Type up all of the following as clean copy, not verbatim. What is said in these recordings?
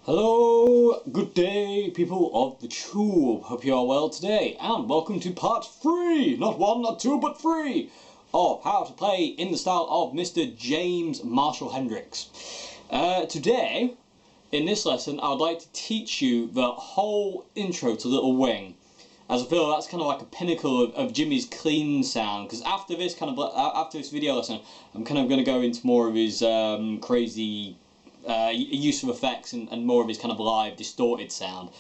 Hello, good day, people of the tube. Hope you are well today, and welcome to part 3, not 1, not 2, but 3, of how to play in the style of Mr. James Marshall Hendrix. Today, in this lesson, I would like to teach you the whole intro to Little Wing, as I feel that's kind of like a pinnacle of Jimmy's clean sound. Because after this video lesson, I'm kind of going to go into more of his crazy use of effects and more of his kind of live distorted sound.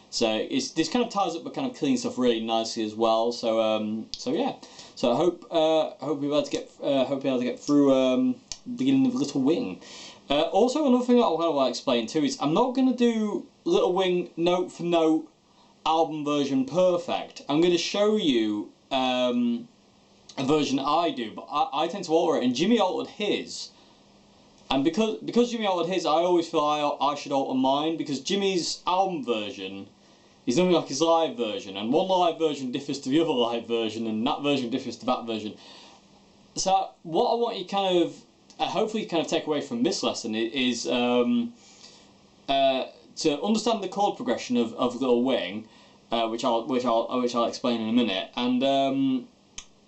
So this kind of ties up the kind of clean stuff really nicely as well. So yeah. So I hope you'll be able to get through the beginning of Little Wing. Also, another thing that I want to explain too is I'm not going to do Little Wing note for note album version perfect. I'm going to show you a version I do, but I tend to alter it, and Jimmy altered his. And because Jimmy altered his, I always feel I should alter mine, because Jimmy's album version is nothing like his live version, and one live version differs to the other live version, and that version differs to that version. So what I want you kind of, hopefully kind of take away from this lesson is to understand the chord progression of Little Wing, which I'll explain in a minute, and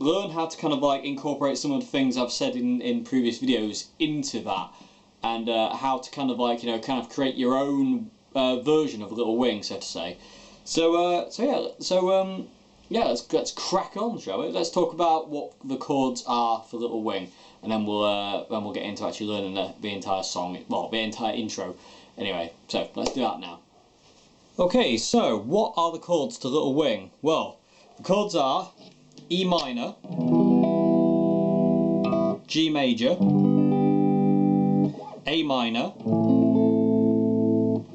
learn how to kind of like incorporate some of the things I've said in previous videos into that, and how to kind of like, you know, kind of create your own version of Little Wing, so to say. So yeah, let's crack on, shall we? Let's talk about what the chords are for Little Wing, and then we'll get into actually learning the entire song, well, the entire intro. Anyway, so let's do that now. Okay, so what are the chords to Little Wing? Well, the chords are E minor, G major, A minor,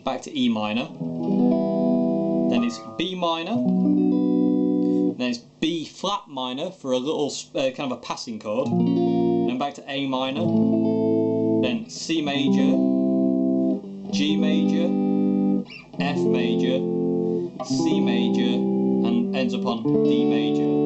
back to E minor, then it's B minor, then it's B flat minor for a little kind of a passing chord, then back to A minor, then C major, G major, F major, C major, and ends up on D major.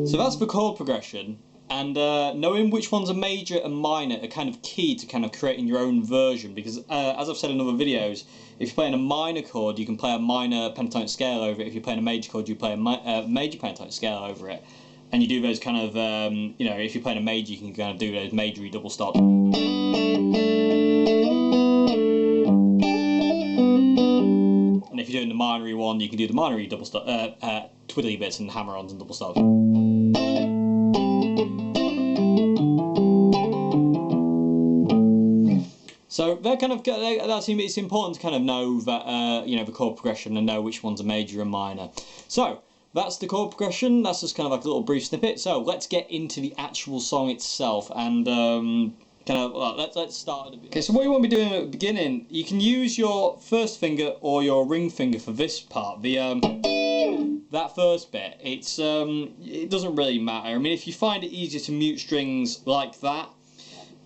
So that's the chord progression, and knowing which ones are major and minor are kind of key to kind of creating your own version, because as I've said in other videos, if you're playing a minor chord, you can play a minor pentatonic scale over it. If you're playing a major chord, you play a major pentatonic scale over it, and you do those kind of, you know, if you're playing a major, you can kind of do those majory double stops. And if you're doing the minory one, you can do the minory double stop, twiddly bits and hammer-ons and double stops. So they're kind of, it's important to kind of know that, you know, the chord progression and know which ones are major and minor. So that's the chord progression. That's just kind of like a little brief snippet. So let's get into the actual song itself, and kind of, well, let's start at the beginning. Okay, so what you want to be doing at the beginning, you can use your first finger or your ring finger for this part. That first bit, it doesn't really matter. I mean, if you find it easier to mute strings like that,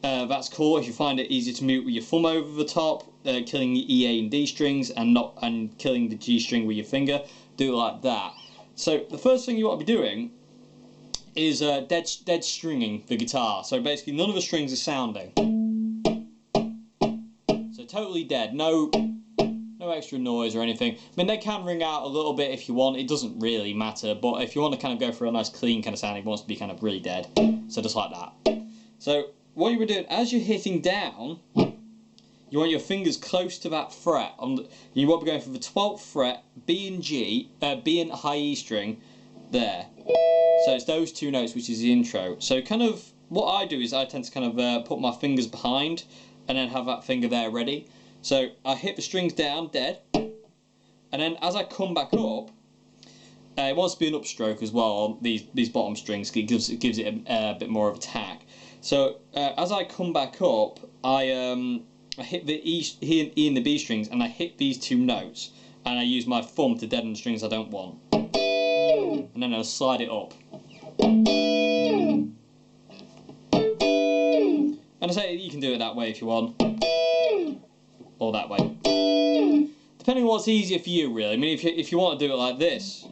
that's cool. If you find it easier to mute with your thumb over the top, killing the E, A, and D strings, and killing the G string with your finger, do it like that. So the first thing you want to be doing is dead stringing the guitar. So basically none of the strings are sounding. So totally dead, no extra noise or anything. I mean, they can ring out a little bit if you want, it doesn't really matter, but if you want to kind of go for a nice clean kind of sound, it wants to be kind of really dead. So just like that. So what you were doing, as you're hitting down, you want your fingers close to that fret. You want to be going for the 12th fret, B and G, B and high E string, there. So it's those two notes, which is the intro. So kind of what I do is I tend to kind of put my fingers behind and then have that finger there ready. So I hit the strings down, dead, and then as I come back up, it wants to be an upstroke as well on these bottom strings. It gives it a bit more of a tack. So as I come back up, I hit the E and the B strings, and I hit these two notes, and I use my thumb to deaden the strings I don't want, and then I'll slide it up. And I say you can do it that way if you want, or that way, depending on what's easier for you, really. I mean, if you want to do it like this,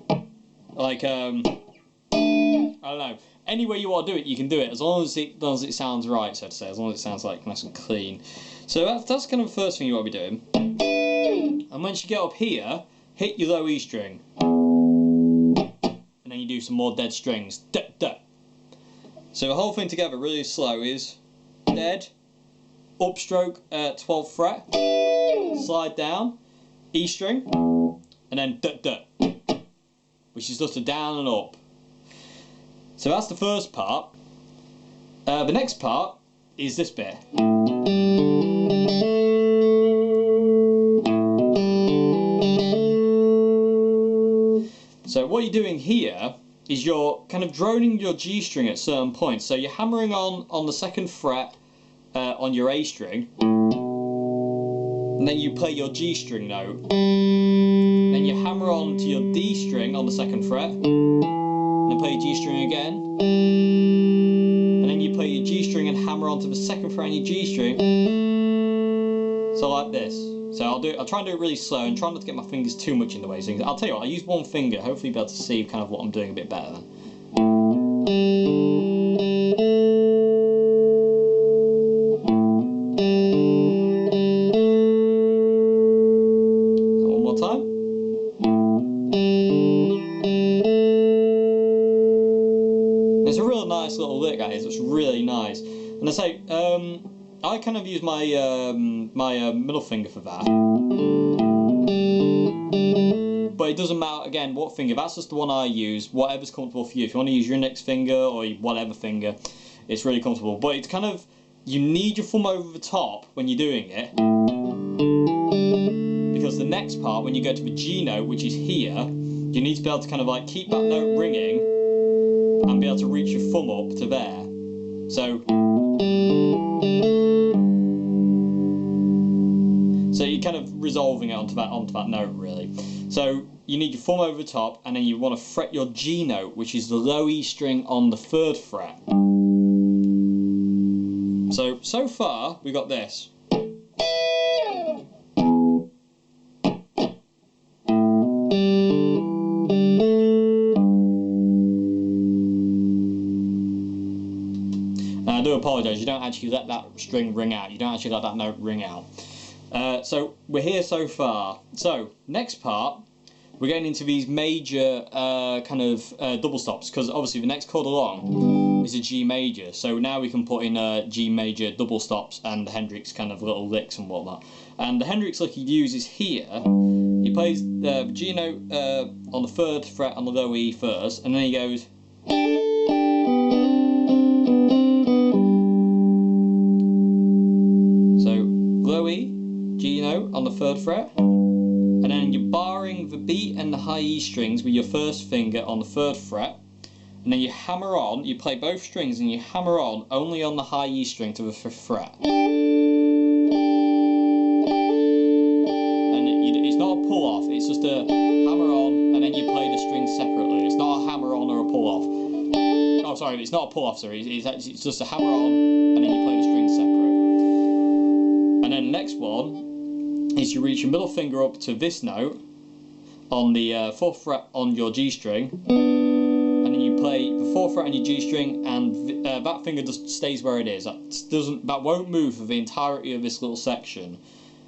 like I don't know, any way you want to do it, you can do it, as long as it sounds right, so to say, as long as it sounds like nice and clean. So that's kind of the first thing you want to be doing. And once you get up here, hit your low E string. And then you do some more dead strings. Da, da. So the whole thing together, really slow, is dead, upstroke 12th fret, slide down, E string, and then da, da, which is just a down and up. So that's the first part. The next part is this bit. So what you're doing here is you're kind of droning your G string at certain points. So you're hammering on the 2nd fret on your A string, and then you play your G string note. Then you hammer on to your D string on the 2nd fret, and then play your G string again, and then you play your G string and hammer on to the 2nd fret on your G string. So like this. So I'll try and do it really slow and try not to get my fingers too much in the way. So I'll tell you what, I'll use one finger, hopefully you'll be able to see kind of what I'm doing a bit better then. One more time. It's a real nice little lick, that is. It's really nice. And I say, I kind of use my middle finger for that, but it doesn't matter again what finger. That's just the one I use. Whatever's comfortable for you. If you want to use your index finger or whatever finger, it's really comfortable. But it's kind of, you need your thumb over the top when you're doing it, because the next part, when you go to the G note, which is here, you need to be able to kind of like keep that note ringing and be able to reach your thumb up to there. So you're kind of resolving it onto that note, really. So you need your thumb over the top, and then you want to fret your G note, which is the low E string on the 3rd fret. So far we got this. And I do apologise, you don't actually let that string ring out. You don't actually let that note ring out. So we're here so far. So next part, we're getting into these major kind of double stops, because obviously the next chord along is a G major. So now we can put in G major double stops and the Hendrix kind of little licks and whatnot. And the Hendrix lick he uses here, he plays the G note on the 3rd fret on the low E first, and then he goes. So low E, G note on the 3rd fret, and then you're barring the B and the high E strings with your first finger on the 3rd fret, and then you hammer on, you play both strings and you hammer on only on the high E string to the 5th fret. And it's not a pull off, it's just a hammer on and then you play the strings separately. It's not a hammer on or a pull off. Oh sorry, it's not a pull off, sorry, it's just a hammer on and then you play the strings separate. And then the next one is you reach your middle finger up to this note on the 4th fret on your G string, and then you play the 4th fret on your G string, and that finger just stays where it is. That won't move for the entirety of this little section.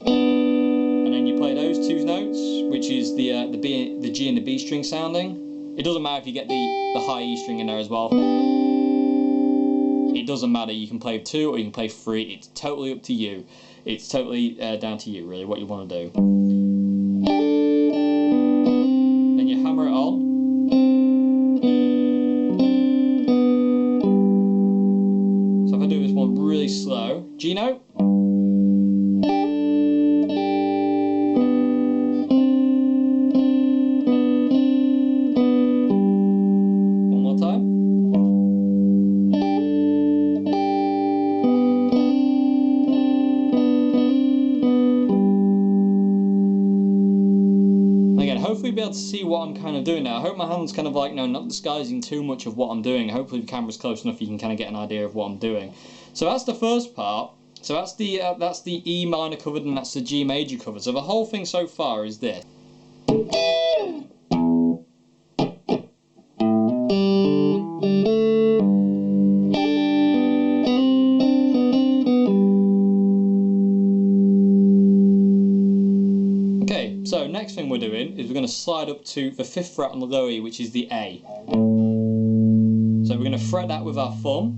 And then you play those two notes, which is the G and the B string sounding. It doesn't matter if you get the high E string in there as well. It doesn't matter. You can play 2 or you can play 3. It's totally up to you. It's totally down to you, really, what you want to do. Then you hammer it on. So if I do this one really slow, G note. One more time. Hopefully be able to see what I'm kind of doing now. I hope my hand's kind of like, not disguising too much of what I'm doing. Hopefully the camera's close enough you can kind of get an idea of what I'm doing. So that's the first part. So that's the E minor covered and that's the G major covered. So the whole thing so far is this. So next thing we're doing is we're going to slide up to the 5th fret on the low E, which is the A. So we're going to fret that with our thumb,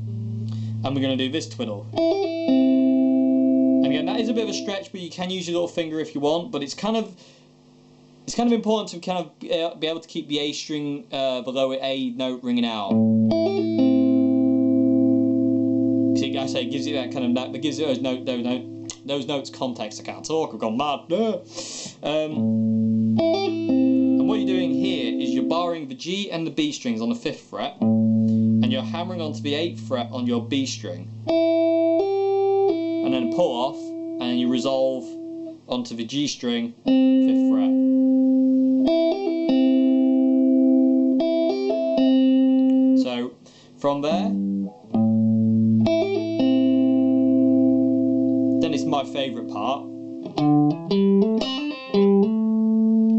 and we're going to do this twiddle. And again, that is a bit of a stretch, but you can use your little finger if you want. But it's kind of important to kind of be able to keep the A string, the lower A note ringing out. See, I say it gives you that kind of note, it gives you those notes context. I can't talk. I've gone mad. And what you're doing here is you're barring the G and the B strings on the 5th fret, and you're hammering onto the 8th fret on your B string, and then pull off, and then you resolve onto the G string, 5th fret. So from there, then it's my favourite part,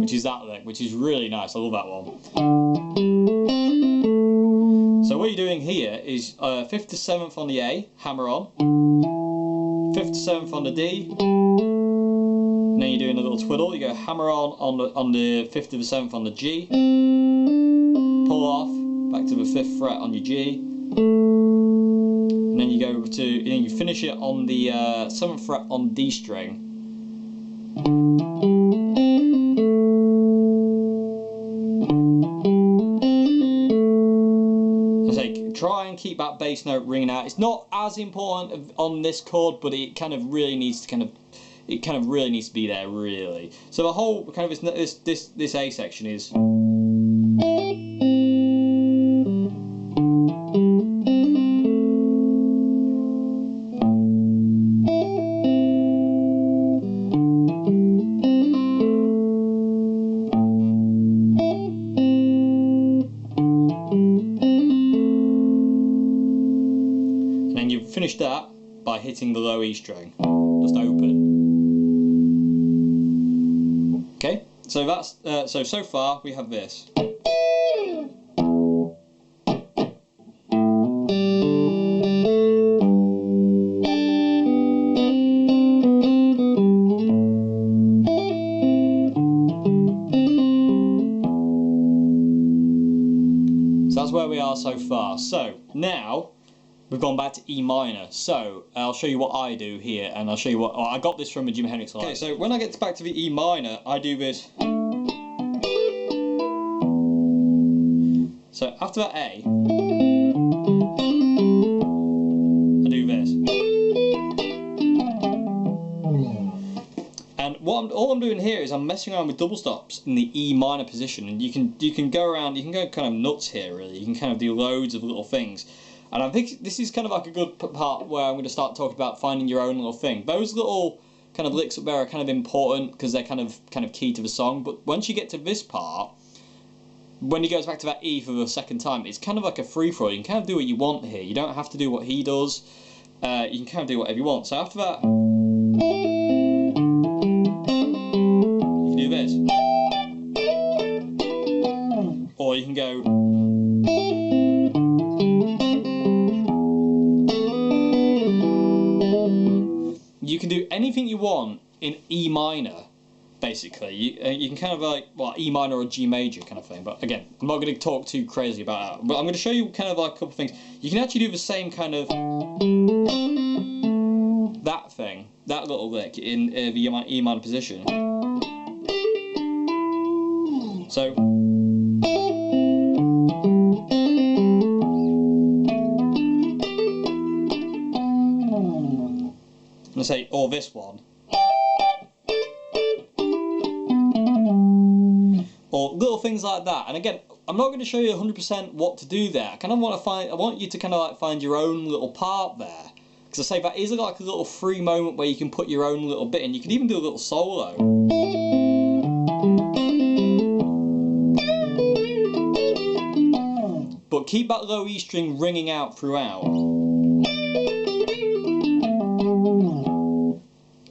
which is that lick, which is really nice. I love that one. So what you're doing here is 5th to 7th on the A, hammer on, 5th to 7th on the D, and then you're doing a little twiddle. You go hammer on the 5th to the 7th on the G, pull off, back to the 5th fret on your G, and then you go to, and then you finish it on the 7th fret on D string. Try and keep that bass note ringing out. It's not as important on this chord, but it kind of really needs to really needs to be there, really. So the whole kind of this A section is. Finish that by hitting the low E string, just open. Okay, so that's so far we have this. So that's where we are so far. So now we've gone back to E minor, so I'll show you what I do here, and I'll show you what I got this from a Jimi Hendrix live. Okay, so when I get back to the E minor, I do this. So after that A, I do this. And all I'm doing here is I'm messing around with double stops in the E minor position, and you can go around, you can go kind of nuts here, really. You can kind of do loads of little things. And I think this is kind of like a good part where I'm going to start talking about finding your own little thing. Those little kind of licks up there are kind of important because they're kind of key to the song. But once you get to this part, when he goes back to that E for the second time, it's kind of like a free-for-all. You can kind of do what you want here. You don't have to do what he does. You can kind of do whatever you want. So after that, you can do this. Or you can go. You can do anything you want in E minor, basically. You can kind of like, well, E minor or G major kind of thing. But again, I'm not going to talk too crazy about that. But I'm going to show you kind of like a couple of things. You can actually do the same kind of that thing, that little lick in the E minor position. So. Let's say, or this one, or little things like that. And again, I'm not going to show you 100% what to do there. I kind of want you to kind of like find your own little part there, because I say that is like a little free moment where you can put your own little bit in. You can even do a little solo. But keep that low E string ringing out throughout.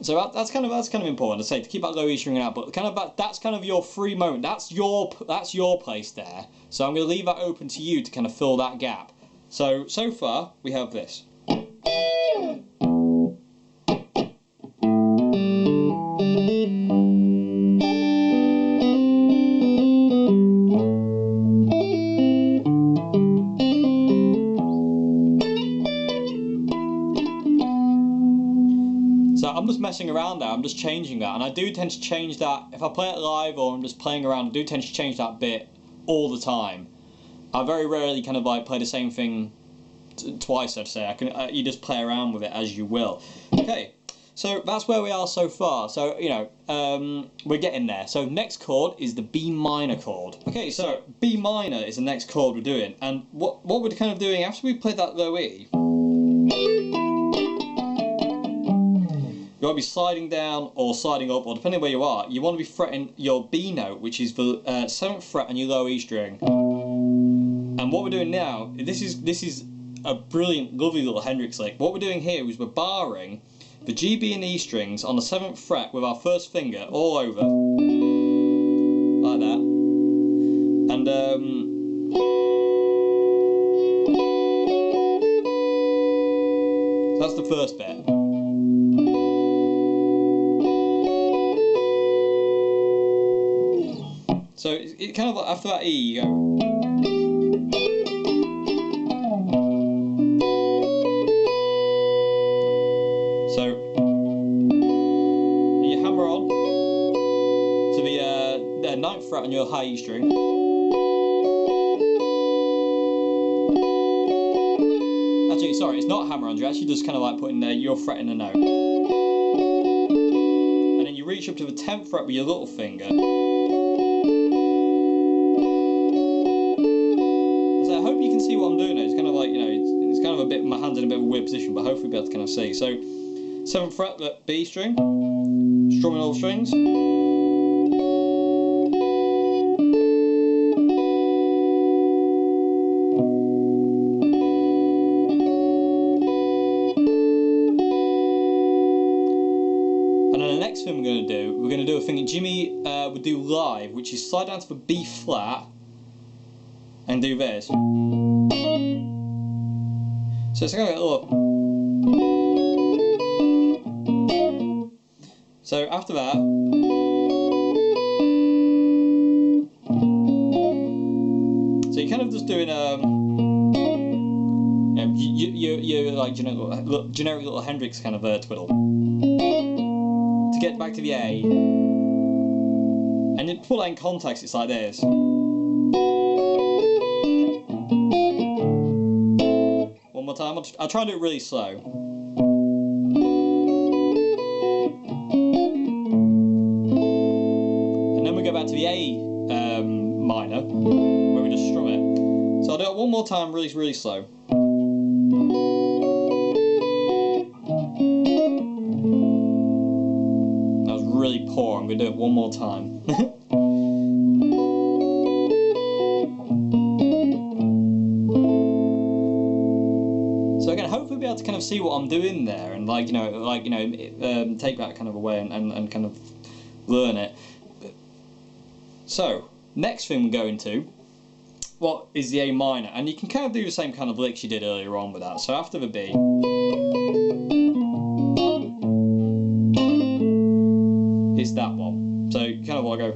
So that's kind of important to say, to keep that low E string out, but that's kind of your free moment. That's your place there. So I'm going to leave that open to you to kind of fill that gap. So far we have this. So I'm just messing around there, I'm just changing that, and I do tend to change that, if I play it live or I'm just playing around, I do tend to change that bit all the time. I very rarely kind of like play the same thing twice, I'd say. You just play around with it as you will. Okay, so that's where we are so far. So, you know, we're getting there. So next chord is the B minor chord. Okay, so B minor is the next chord we're doing, and what we're kind of doing after we played that low E, you want to be sliding down or sliding up, or depending where you are, you want to be fretting your B note, which is the 7th fret on your low E string. And what we're doing now, this is a brilliant, lovely little Hendrix lick. What we're doing here is we're barring the G, B and E strings on the 7th fret with our first finger all over, like that. And so that's the first bit. So it kind of like, after that E, you go. So you hammer on to the 9th fret on your high E string. Actually, sorry, it's not hammer on. You're actually just kind of like putting you're fretting a note, and then you reach up to the 10th fret with your little finger. I hope you can see what I'm doing there. It's kind of like, you know, it's kind of a bit, my hand's in a bit of a weird position, but hopefully you'll be able to kind of see. So, 7th fret, B string, strumming all strings. And then the next thing we're going to do a thing that Jimmy would do live, which is slide down to the B flat, and do this. So it's going to go up. So after that, so you're kind of just doing you're like generic little Hendrix kind of twiddle to get back to the A, and then put that in context. It's like this. One more time. I'll try and do it really slow. And then we go back to the A minor, where we just strum it. So I'll do it one more time, really, really slow. That was really poor. I'm going to do it one more time. So again, hopefully be able to kind of see what I'm doing there, and take that kind of away and kind of learn it. So next thing we're going to, what is the A minor, and you can kind of do the same kind of licks you did earlier on with that. So after the B, is that one. So you kind of want to go.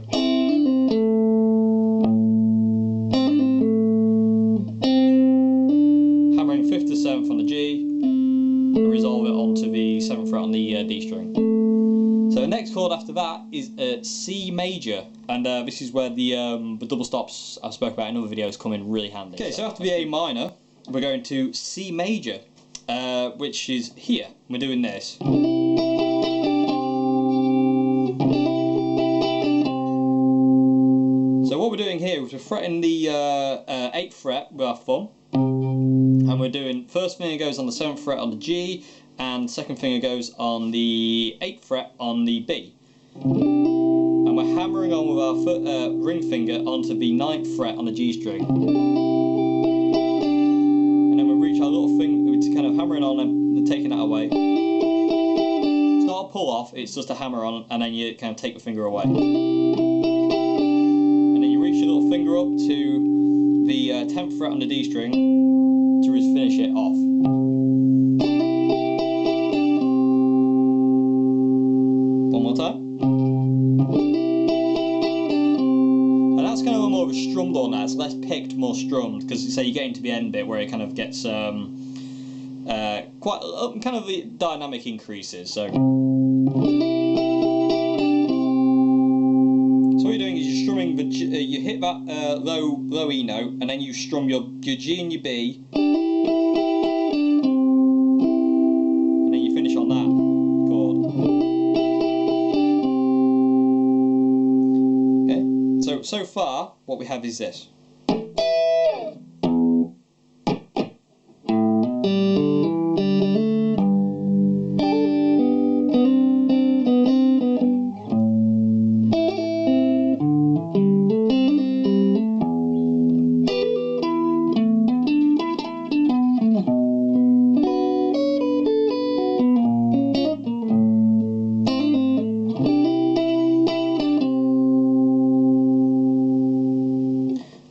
Hammering 5th to 7th on the G, and resolve it onto the 7th fret on the D string. So the next chord after that is C major, and this is where the double stops I spoke about in other videos come in really handy. Okay, so after the A minor, we're going to C major, which is here. We're doing this. So what we're doing here is we're fretting the 8th fret with our thumb, and we're doing, first finger goes on the 7th fret on the G, and second finger goes on the 8th fret on the B. And we're hammering on with our ring finger onto the 9th fret on the G string. And then we reach our little finger, it's kind of hammering on and taking that away. It's not a pull off, it's just a hammer on, and then you kind of take the finger away. And then you reach your little finger up to the 10th fret on the D string to just finish it off. One more time. And that's kind of a more of a strummed on that. It's less picked, more strummed, because say you get into the end bit where it kind of gets quite kind of the dynamic increases. So what you're doing is you're strumming the you hit that low E note, and then you strum your G and your B, and then you finish on that chord. Okay. So far what we have is this.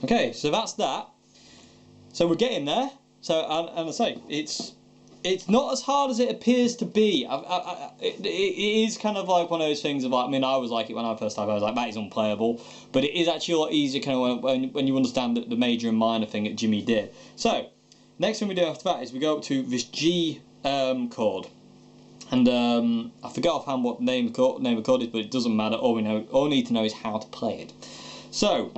Okay, so that's that. So we're getting there. So and I say it's not as hard as it appears to be. It is kind of like one of those things of like, I mean, I was like it when I first started. I was like, that is unplayable, but it is actually a lot easier kind of when you understand the major and minor thing that Jimmy did. So next thing we do after that is we go up to this G chord, and I forget offhand what name the chord is, but it doesn't matter. All we need to know is how to play it. So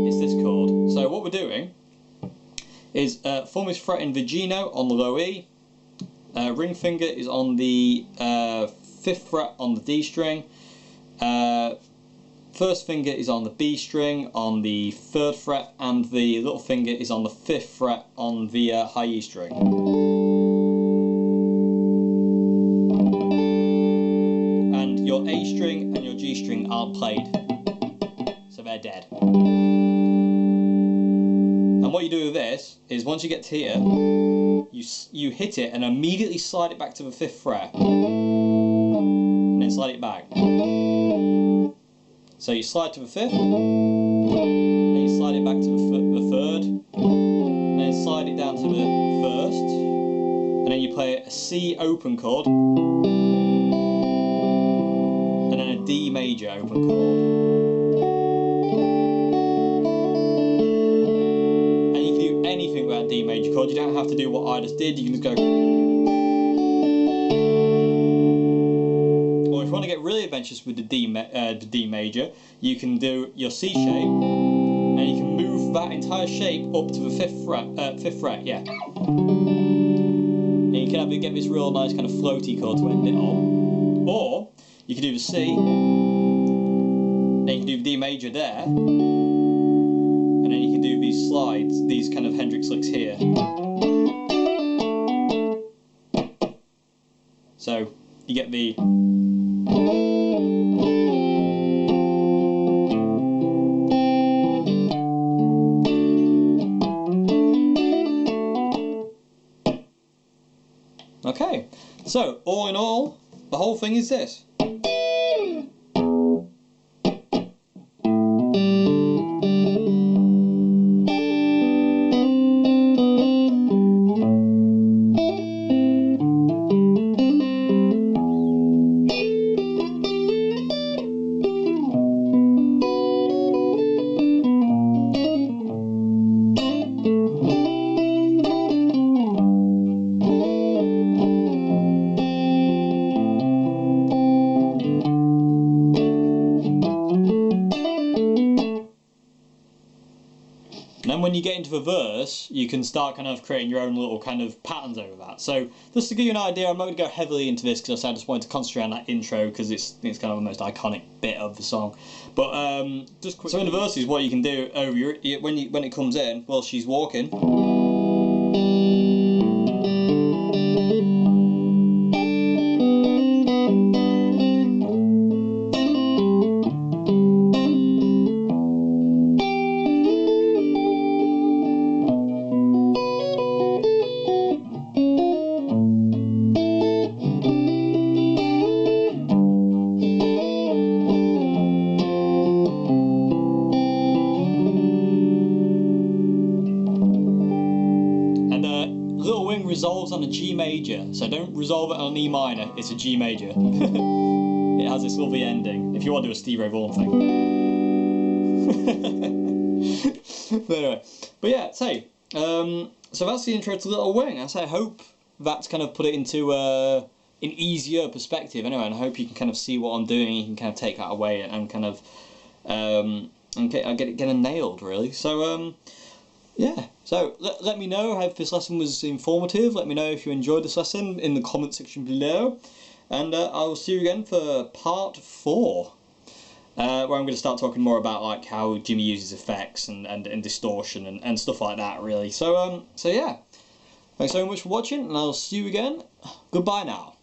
it's this chord. So what we're doing is thumb is fretting the G note on the low E, ring finger is on the 5th fret on the D string, first finger is on the B string on the 3rd fret, and the little finger is on the 5th fret on the high E string. And your A string and your G string aren't played, so they're dead. And what you do with this is once you get to here, you hit it and immediately slide it back to the 5th fret, and then slide it back. So you slide to the 5th, then you slide it back to the 3rd, and then slide it down to the 1st, and then you play a C open chord, and then a D major open chord. Anything with that D major chord, you don't have to do what I just did, you can just go. Or if you want to get really adventurous with the D major, you can do your C shape, and you can move that entire shape up to the 5th fret, yeah. And you can get this real nice kind of floaty chord to end it on. Or you can do the C, then you can do the D major there, and then you can do these slides, these kind of Hendrix licks here. So you get the. Okay, so all in all, the whole thing is this. And then when you get into the verse, you can start kind of creating your own little kind of patterns over that. So just to give you an idea, I'm not going to go heavily into this because I just wanted to concentrate on that intro because it's kind of the most iconic bit of the song. But just quickly, so in the verses, what you can do over when it comes in, well, she's walking. Resolves on a G major, so don't resolve it on an E minor, it's a G major. It has this lovely ending, if you want to do a Steve Ray Vaughan thing. But anyway, but yeah, so that's the intro to Little Wing. I hope that's kind of put it into an easier perspective anyway, and I hope you can kind of see what I'm doing. You can kind of take that away and kind of and get it nailed, really. So yeah, so let me know if this lesson was informative. Let me know if you enjoyed this lesson in the comment section below, and I will see you again for part 4. Where I'm going to start talking more about like how Jimmy uses effects and distortion and stuff like that, really. So yeah, thanks so much for watching, and I'll see you again. Goodbye now.